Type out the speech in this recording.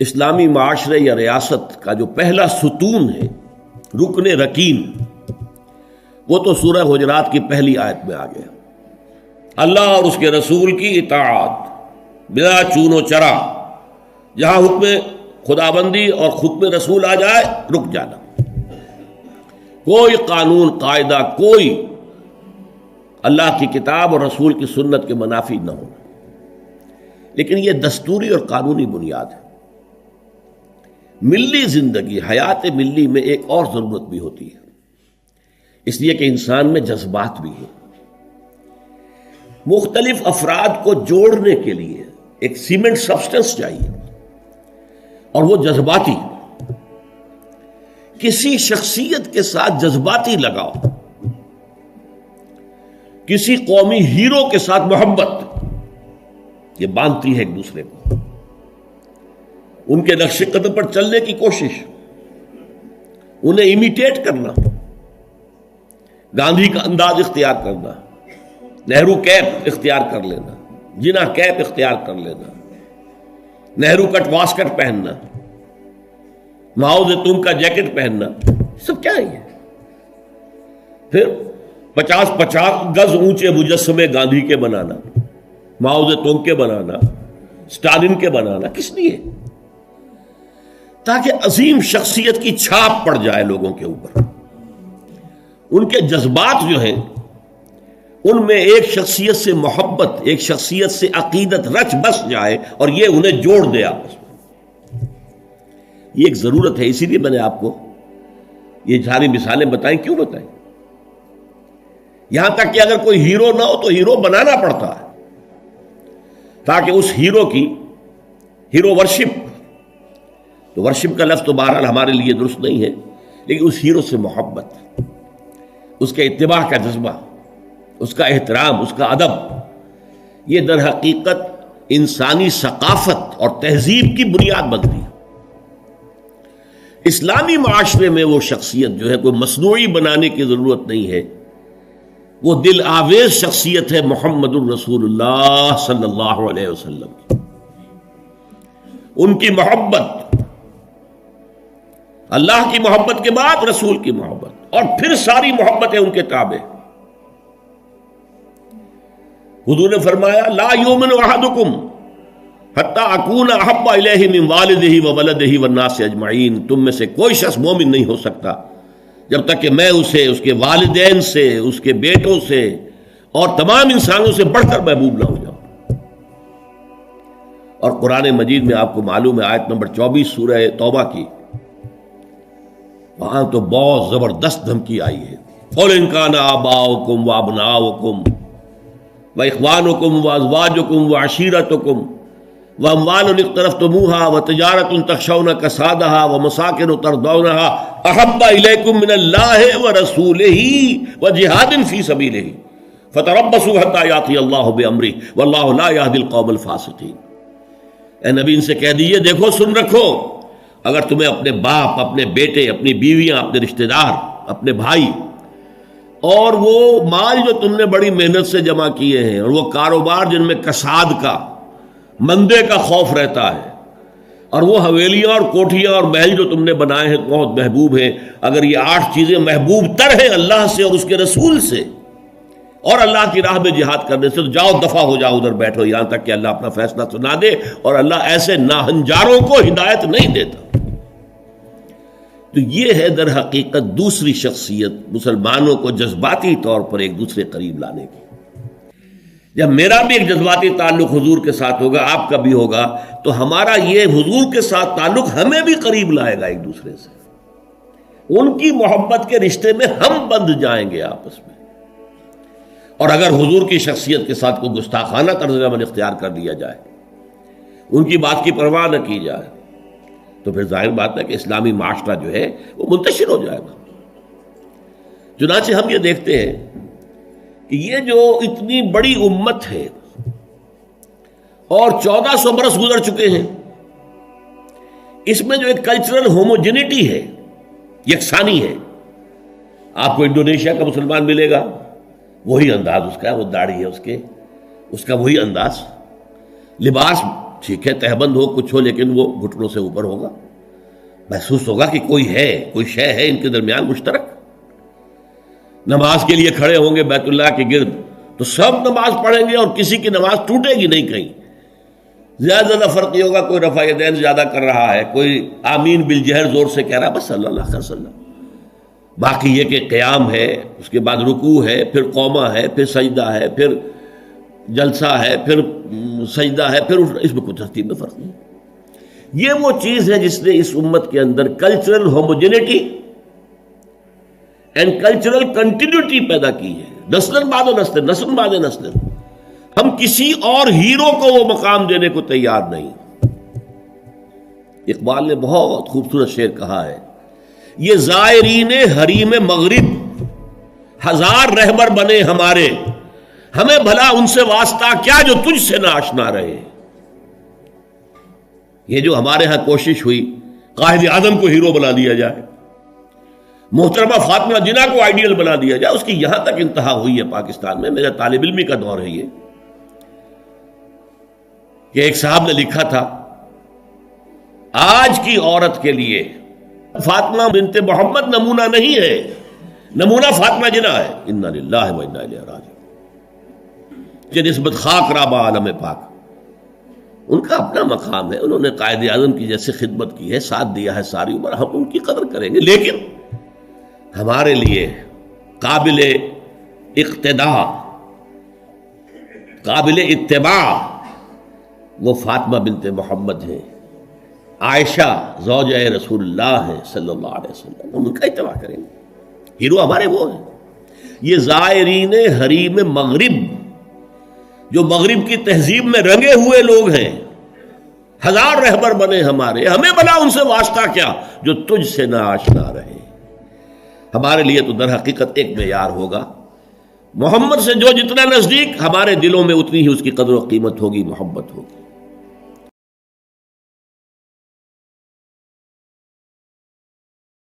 اسلامی معاشرے یا ریاست کا جو پہلا ستون ہے، رکن رکین، وہ تو سورہ حجرات کی پہلی آیت میں آ گیا۔ اللہ اور اس کے رسول کی اطاعت بلا چون و چرا، جہاں حکم خدابندی اور حکم رسول آ جائے رک جانا، کوئی قانون قاعدہ، کوئی اللہ کی کتاب اور رسول کی سنت کے منافی نہ ہونا۔ لیکن یہ دستوری اور قانونی بنیاد ہے۔ ملی زندگی، حیات ملی میں ایک اور ضرورت بھی ہوتی ہے، اس لیے کہ انسان میں جذبات بھی ہیں۔ مختلف افراد کو جوڑنے کے لیے ایک سیمنٹ سبسٹنس چاہیے، اور وہ جذباتی، کسی شخصیت کے ساتھ جذباتی لگاؤ، کسی قومی ہیرو کے ساتھ محبت، یہ باندھتی ہے ایک دوسرے کو، ان کے نقش قدم پر چلنے کی کوشش، انہیں امیٹیٹ کرنا، گاندھی کا انداز اختیار کرنا، نہرو کیپ اختیار کر لینا، جناح کیپ اختیار کر لینا، نہرو کٹ واسکٹ پہننا، ماؤ زیتون کا جیکٹ پہننا، سب کیا ہے؟ پھر 50 گز اونچے مجسمے گاندھی کے بنانا، ماؤ زیتون کے بنانا، اسٹالن کے بنانا، کس لیے؟ تاکہ عظیم شخصیت کی چھاپ پڑ جائے لوگوں کے اوپر، ان کے جذبات جو ہیں ان میں ایک شخصیت سے محبت، ایک شخصیت سے عقیدت رچ بس جائے، اور یہ انہیں جوڑ دے آپس میں۔ یہ ایک ضرورت ہے، اسی لیے میں نے آپ کو یہ ساری مثالیں بتائیں۔ کیوں بتائیں؟ یہاں تک کہ اگر کوئی ہیرو نہ ہو تو ہیرو بنانا پڑتا ہے، تاکہ اس ہیرو کی ہیرو ورشپ، تو ورشپ کا لفظ تو بہرحال ہمارے لیے درست نہیں ہے، لیکن اس ہیرو سے محبت، اس کے اتباع کا جذبہ، اس کا احترام، اس کا ادب، یہ در حقیقت انسانی ثقافت اور تہذیب کی بنیاد بنتی ہے۔ اسلامی معاشرے میں وہ شخصیت جو ہے کوئی مصنوعی بنانے کی ضرورت نہیں ہے، وہ دل آویز شخصیت ہے محمد الرسول اللہ صلی اللہ علیہ وسلم کی۔ ان کی محبت، اللہ کی محبت کے بعد رسول کی محبت، اور پھر ساری محبتیں ان کے تابع۔ حضور نے فرمایا لا یؤمن احدکم حتی اکون احب الیہ من والدہ وولدہ والناس اجمعین، تم میں سے کوئی شخص مومن نہیں ہو سکتا جب تک کہ میں اسے اس کے والدین سے، اس کے بیٹوں سے اور تمام انسانوں سے بڑھ کر محبوب نہ ہو جاؤں۔ اور قرآن مجید میں آپ کو معلوم ہے آیت نمبر 24 سورہ توبہ کی، وہاں تو بہت زبردست دھمکی آئی ہے۔ قُلْ إِنْ كَانَ آبَاؤُكُمْ وَأَبْنَاؤُكُمْ وَإِخْوَانُكُمْ وَأَزْوَاجُكُمْ وَعَشِيرَتُكُمْ وَأَمْوَالٌ اقْتَرَفْتُمُوهَا وَتِجَارَةٌ تَخْشَوْنَ كَسَادَهَا وَمَسَاكِنُ تَرْضَوْنَهَا أَحَبَّ إِلَيْكُم مِّنَ اللَّهِ وَرَسُولِهِ وَجِهَادٍ فِي سَبِيلِهِ فَتَرَبَّصُوا حَتَّىٰ يَأْتِيَ اللَّهُ بِأَمْرِهِ وَاللَّهُ لَا يَهْدِي الْقَوْمَ الْفَاسِقِينَ۔ اے نبی ان سے کہہ دیجئے دیکھو، سن رکھو، اگر تمہیں اپنے باپ، اپنے بیٹے، اپنی بیویاں، اپنے رشتہ دار، اپنے بھائی، اور وہ مال جو تم نے بڑی محنت سے جمع کیے ہیں، اور وہ کاروبار جن میں کساد کا، مندے کا خوف رہتا ہے، اور وہ حویلیاں اور کوٹھیاں اور محل جو تم نے بنائے ہیں بہت محبوب ہیں، اگر یہ 8 چیزیں محبوب تر ہیں اللہ سے اور اس کے رسول سے اور اللہ کی راہ میں جہاد کرنے سے، تو جاؤ دفع ہو جاؤ، ادھر بیٹھو یہاں تک کہ اللہ اپنا فیصلہ سنا دے، اور اللہ ایسے ناہنجاروں کو ہدایت نہیں دیتا۔ تو یہ ہے در حقیقت دوسری شخصیت مسلمانوں کو جذباتی طور پر ایک دوسرے قریب لانے کی۔ جب میرا بھی ایک جذباتی تعلق حضور کے ساتھ ہوگا، آپ کا بھی ہوگا، تو ہمارا یہ حضور کے ساتھ تعلق ہمیں بھی قریب لائے گا ایک دوسرے سے، ان کی محبت کے رشتے میں ہم بندھ جائیں گے آپس میں۔ اور اگر حضور کی شخصیت کے ساتھ کوئی گستاخانہ طرز عمل اختیار کر لیا جائے، ان کی بات کی پرواہ نہ کی جائے، تو پھر ظاہر بات ہے کہ اسلامی معاشرہ جو ہے وہ منتشر ہو جائے گا۔ چنانچہ ہم یہ دیکھتے ہیں کہ یہ جو اتنی بڑی امت ہے اور 1400 برس گزر چکے ہیں، اس میں جو ایک کلچرل ہوموجینٹی ہے، یکسانی ہے۔ آپ کو انڈونیشیا کا مسلمان ملے گا، وہی انداز اس کا ہے، وہ داڑھی ہے اس کا وہی انداز، لباس ٹھیک ہے تہبند ہو کچھ ہو لیکن وہ گھٹنوں سے اوپر ہوگا، محسوس ہوگا کہ کوئی ہے، کوئی شے ہے ان کے درمیان مشترک۔ نماز کے لیے کھڑے ہوں گے بیت اللہ کے گرد تو سب نماز پڑھیں گے اور کسی کی نماز ٹوٹے گی نہیں، کہیں زیادہ فرق یہ ہوگا کوئی رفع یدین زیادہ کر رہا ہے، کوئی آمین بالجہر زور سے کہہ رہا ہے، بس صلی اللہ علیہ وسلم۔ باقی یہ کہ قیام ہے، اس کے بعد رکوع ہے، پھر قومہ ہے، پھر سجدہ ہے، پھر جلسہ ہے، پھر سجدہ ہے، پھر اس میں کوئی ترتیب میں فرق نہیں۔ یہ وہ چیز ہے جس نے اس امت کے اندر cultural homogeneity and cultural continuity پیدا کی ہے، نسل بعد نسل، نسل بعد نسل۔ ہم کسی اور ہیرو کو وہ مقام دینے کو تیار نہیں۔ اقبال نے بہت خوبصورت شعر کہا ہے، یہ زائرین حریم مغرب ہزار رہبر بنے ہمارے، ہمیں بھلا ان سے واسطہ کیا جو تجھ سے نہ آشنا رہے۔ یہ جو ہمارے ہاں کوشش ہوئی قائد اعظم کو ہیرو بنا دیا جائے، محترمہ فاطمہ جناح کو آئیڈیل بنا دیا جائے، اس کی یہاں تک انتہا ہوئی ہے پاکستان میں۔ میرا طالب علمی کا دور ہے یہ کہ ایک صاحب نے لکھا تھا، آج کی عورت کے لیے فاطمہ بنت محمد نمونہ نہیں ہے، نمونہ فاطمہ جناح ہے۔ انا للہ و انا الیہ راجعون کہ نسبت خاک رابہ عالم پاک، ان کا اپنا مقام ہے، انہوں نے قائد اعظم کی جیسے خدمت کی ہے، ساتھ دیا ہے ساری عمر، ہم ان کی قدر کریں گے، لیکن ہمارے لیے قابل اقتداء، قابل اتباع وہ فاطمہ بنت محمد ہیں، عائشہ زوجہ رسول اللہ ہے صلی اللہ علیہ وسلم، ہم ان کا اتباع کریں گے۔ ہیرو ہمارے وہ ہیں۔ یہ زائرین حریم مغرب جو مغرب کی تہذیب میں رنگے ہوئے لوگ ہیں، ہزار رہبر بنے ہمارے، ہمیں بلا ان سے واسطہ کیا جو تجھ سے نہ آشنا رہے۔ ہمارے لیے تو در حقیقت ایک معیار ہوگا، محمد سے جو جتنا نزدیک، ہمارے دلوں میں اتنی ہی اس کی قدر و قیمت ہوگی، محبت ہوگی۔